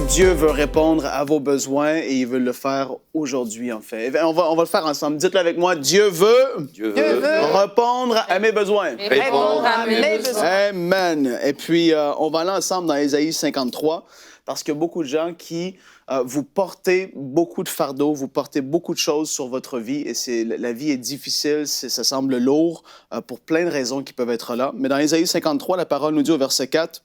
Dieu veut répondre à vos besoins et il veut le faire aujourd'hui, en fait. On va le faire ensemble. Dites-le avec moi. Dieu veut répondre à mes besoins. Répondre à mes besoins. Amen. Et puis, on va aller ensemble dans Ésaïe 53 parce qu'il y a beaucoup de gens qui vous portez beaucoup de fardeaux, vous portez beaucoup de choses sur votre vie et la vie est difficile, ça semble lourd pour plein de raisons qui peuvent être là. Mais dans Ésaïe 53, la parole nous dit au verset 4,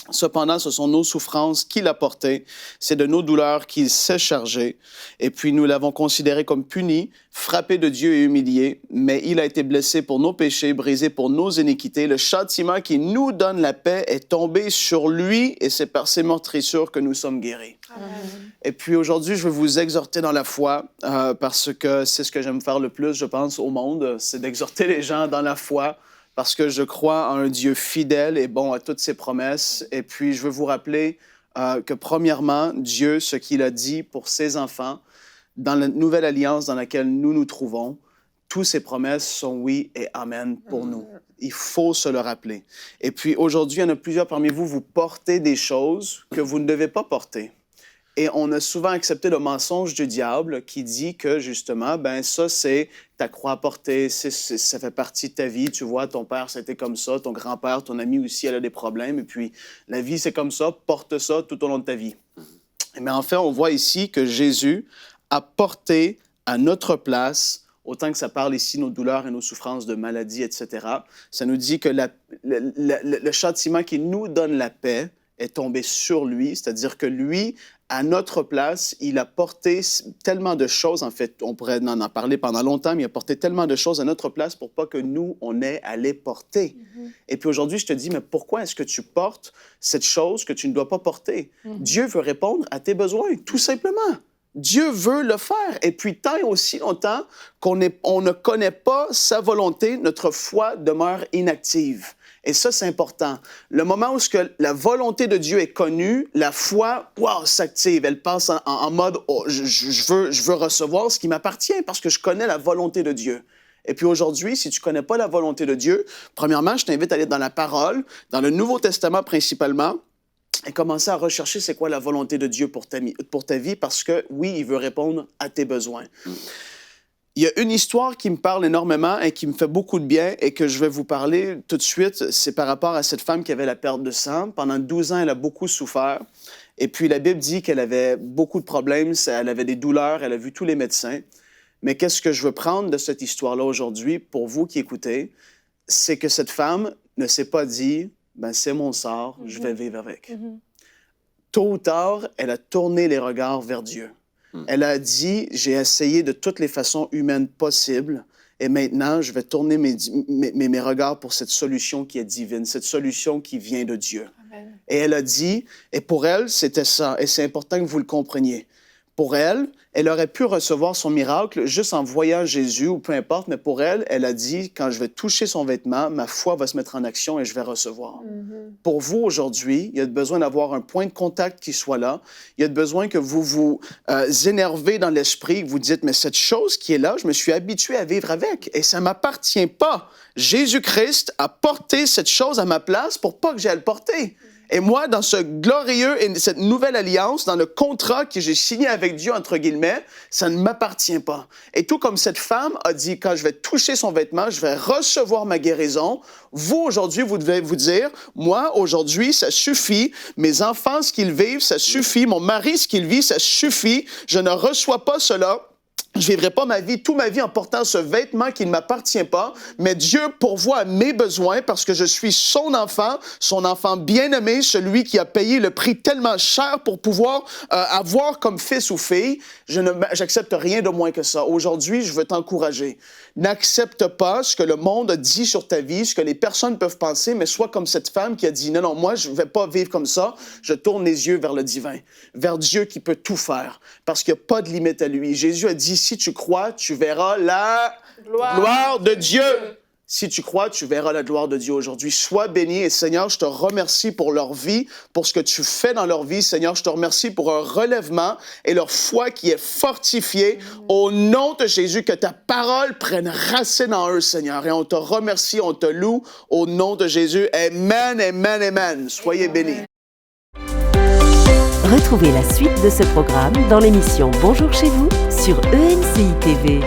« Cependant, ce sont nos souffrances qu'il a portées, c'est de nos douleurs qu'il s'est chargé. Et puis nous l'avons considéré comme puni, frappé de Dieu et humilié, mais il a été blessé pour nos péchés, brisé pour nos iniquités. Le châtiment qui nous donne la paix est tombé sur lui et c'est par ses meurtrissures que nous sommes guéris. » Et puis aujourd'hui, je veux vous exhorter dans la foi parce que c'est ce que j'aime faire le plus, je pense, au monde, c'est d'exhorter les gens dans la foi. Parce que je crois en un Dieu fidèle et bon à toutes ses promesses. Et puis, je veux vous rappeler que, premièrement, Dieu, ce qu'il a dit pour ses enfants, dans la nouvelle alliance dans laquelle nous nous trouvons, toutes ses promesses sont oui et amen pour nous. Il faut se le rappeler. Et puis, aujourd'hui, il y en a plusieurs parmi vous, vous portez des choses que vous ne devez pas porter. Et on a souvent accepté le mensonge du diable qui dit que, justement, ben ça, c'est ta croix à porter, ça fait partie de ta vie. Tu vois, ton père, c'était comme ça, ton grand-père, ton ami aussi, elle a des problèmes. Et puis, la vie, c'est comme ça, porte ça tout au long de ta vie. Mais en fait, on voit ici que Jésus a porté à notre place, autant que ça parle ici, nos douleurs et nos souffrances de maladie, etc. Ça nous dit que le châtiment qui nous donne la paix est tombé sur lui, c'est-à-dire que lui, à notre place, il a porté tellement de choses, en fait, on pourrait en parler pendant longtemps, mais il a porté tellement de choses à notre place pour pas que nous, on ait à les porter. Et puis aujourd'hui, je te dis, mais pourquoi est-ce que tu portes cette chose que tu ne dois pas porter? Dieu veut répondre à tes besoins, tout simplement. Dieu veut le faire. Et puis, tant et aussi longtemps qu'on ne connaît pas sa volonté, notre foi demeure inactive. Et ça, c'est important. Le moment où la volonté de Dieu est connue, la foi, wow, s'active. Elle passe en mode, oh, je veux recevoir ce qui m'appartient parce que je connais la volonté de Dieu. Et puis aujourd'hui, si tu ne connais pas la volonté de Dieu, premièrement, je t'invite à aller dans la parole, dans le Nouveau Testament principalement, et commencer à rechercher c'est quoi la volonté de Dieu pour ta vie parce que, oui, il veut répondre à tes besoins. Il y a une histoire qui me parle énormément et qui me fait beaucoup de bien et que je vais vous parler tout de suite. C'est par rapport à cette femme qui avait la perte de sang. Pendant 12 ans, elle a beaucoup souffert. Et puis, la Bible dit qu'elle avait beaucoup de problèmes, elle avait des douleurs, elle a vu tous les médecins. Mais qu'est-ce que je veux prendre de cette histoire-là aujourd'hui, pour vous qui écoutez, c'est que cette femme ne s'est pas dit « ben c'est mon sort, je vais vivre avec ». Tôt ou tard, elle a tourné les regards vers Dieu. Elle a dit, j'ai essayé de toutes les façons humaines possibles et maintenant, je vais tourner mes regards pour cette solution qui est divine, cette solution qui vient de Dieu. Amen. Et elle a dit, et pour elle, c'était ça, et c'est important que vous le compreniez. Pour elle, elle aurait pu recevoir son miracle juste en voyant Jésus ou peu importe, mais pour elle, elle a dit, quand je vais toucher son vêtement, ma foi va se mettre en action et je vais recevoir. Pour vous, aujourd'hui, il y a besoin d'avoir un point de contact qui soit là. Il y a besoin que vous vous énervez dans l'esprit, que vous dites, mais cette chose qui est là, je me suis habitué à vivre avec et ça ne m'appartient pas. Jésus-Christ a porté cette chose à ma place pour pas que j'aille le porter. Et moi, dans ce glorieux et cette nouvelle alliance, dans le contrat que j'ai signé avec Dieu, entre guillemets, ça ne m'appartient pas. Et tout comme cette femme a dit, quand je vais toucher son vêtement, je vais recevoir ma guérison, vous, aujourd'hui, vous devez vous dire, moi, aujourd'hui, ça suffit. Mes enfants, ce qu'ils vivent, ça suffit. Mon mari, ce qu'il vit, ça suffit. Je ne reçois pas cela. Je ne vivrai pas toute ma vie en portant ce vêtement qui ne m'appartient pas, mais Dieu pourvoit à mes besoins parce que je suis son enfant bien-aimé, celui qui a payé le prix tellement cher pour pouvoir avoir comme fils ou fille. J'accepte rien de moins que ça. Aujourd'hui, je veux t'encourager. N'accepte pas ce que le monde a dit sur ta vie, ce que les personnes peuvent penser, mais sois comme cette femme qui a dit, non, moi, je ne vais pas vivre comme ça. Je tourne les yeux vers le divin, vers Dieu qui peut tout faire, parce qu'il n'y a pas de limite à lui. Jésus a dit, si tu crois, tu verras la gloire de Dieu. Si tu crois, tu verras la gloire de Dieu aujourd'hui. Sois béni et Seigneur, je te remercie pour leur vie, pour ce que tu fais dans leur vie. Seigneur, je te remercie pour un relèvement et leur foi qui est fortifiée. Au nom de Jésus, que ta parole prenne racine en eux, Seigneur. Et on te remercie, on te loue au nom de Jésus. Amen, amen, amen. Soyez bénis. Retrouvez la suite de ce programme dans l'émission Bonjour chez vous sur ENCI TV.